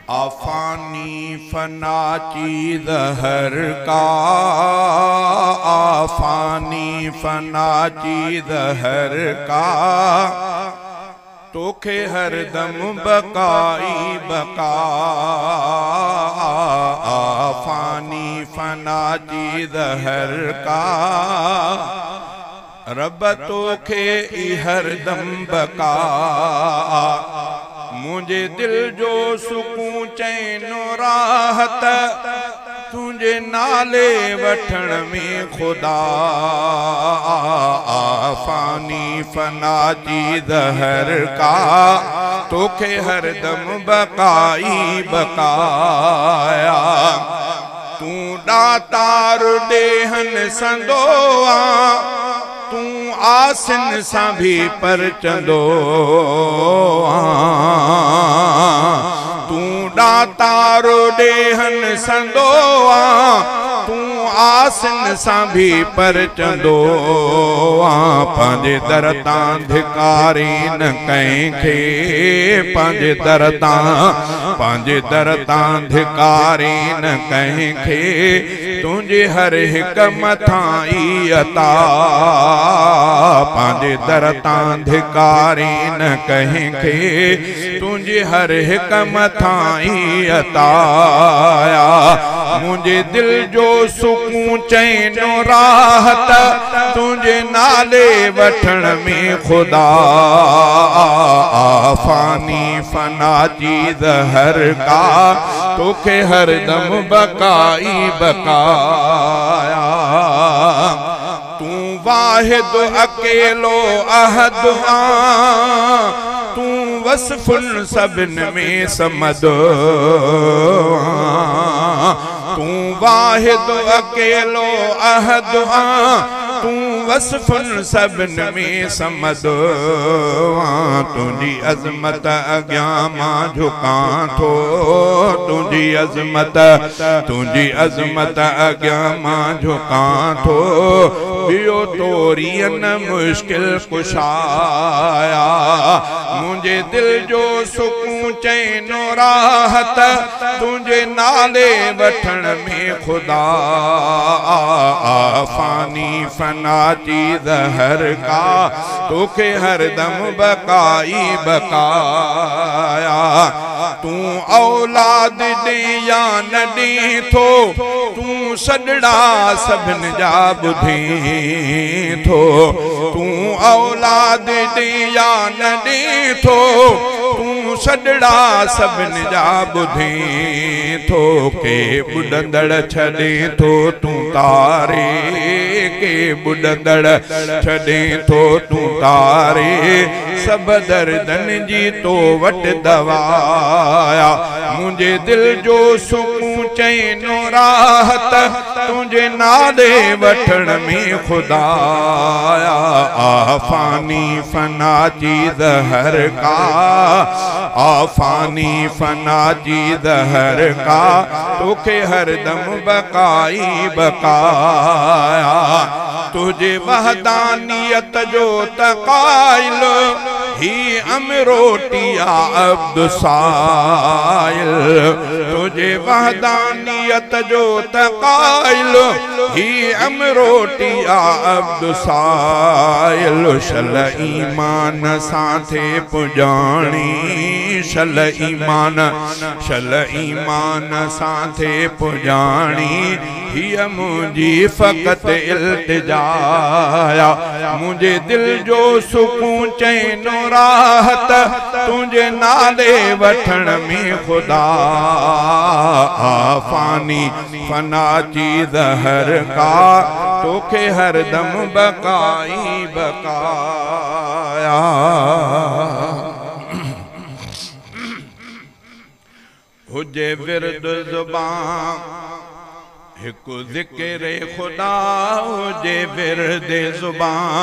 आफानी फना चीज़ हर का, आफानी फना चीज़ हर का, तोखे हर दम बकाई बका। आफानी फना चीज़ हर का, रब तोखे ई हर दम बका। मुझे दिल जो सुकून चैन राहत, तुझे नाले वठण में खुदा। आफानी फना चीज़ हर का, तोखे हर दम बकाई बकाया। तू दातार ॾेहन संदोआ, तू आसिन सां भी परचंदो। तू दातारो ॾेहन संदोआ, तू आसिन सां भी परचंदो। पंहिंजे दर तां धिकारी न कंहिंखे, पंहिंजे दर तां धिकारी न कंहिंखे। तुंहिंजे हर हिक मथां ई अता, पंहिंजे दर तां धिकारी न कंहिंखे। तुंहिंजे हर हिक मथां ई अताया। मुंहिंजे दिल जो सुकून चैन राहत, तुंहिंजे नाले वठण में खुदा। आफानी फना चीज़ हर का, तोखे हर दम बकाई बकाया। तू वाहिद अकेलो अहद आं, तू वसफुल सबिन में समद। तू वाहिद अकेलो अहद आं, तू वसफुल सबिन में समद। तुझी अज़मत अॻियां मां झुकां थो, तुझी अज़मत अॻियां मां झुकां थो। बियो तोरियन मुश्किल कुशाया। मुझे दिल जो सुकून चैन राहत, तुझे नाले वठण में खुदा। आफानी फना चीज़ हर का, तोखे हर दम बकाई बकाया। तू औलाद ॾे या न ॾे थो, तू सॾड़ा सभिन जा ॿुधी थो। तू औलाद ॾे या न ॾे थो, तू सॾड़ा सभिन जा ॿुधी थो। के ॿुॾंदड़ छॾे थो तू तारे, के ॿुॾंदड़ छॾे थो तू तारे। सब दर्दन जी तो वट दवाया। मुझे दिल जो सुकून चैन राहत, तुझे नाले वठण में खुदा। आफानी फना चीज़ हर का, आफानी फना चीज़ हर का, तोखे हर दम बकाई बकाया। तुझे वहदानियत जो तकाइल, ही अमरोटिया अब्द साइल। तुझे वहदानियत जो तकाइल, ही अमरोटिया अब्द साइल। शल ईमान साथे पुजाणी, शल ईमान साथे पुजाणी। हिय मुझी फ़क़त इल्तिजाया। मुझे दिल जो सुकून चैन राहत, तुझे नाले वठण में खुदा। आफानी फना चीज़ हर का, तोखे हर दम बकाई बकाया। हुजे विर्द ज़ुबान हिकु ज़िक्र खुदा, हुजे विर्द ज़ुबान।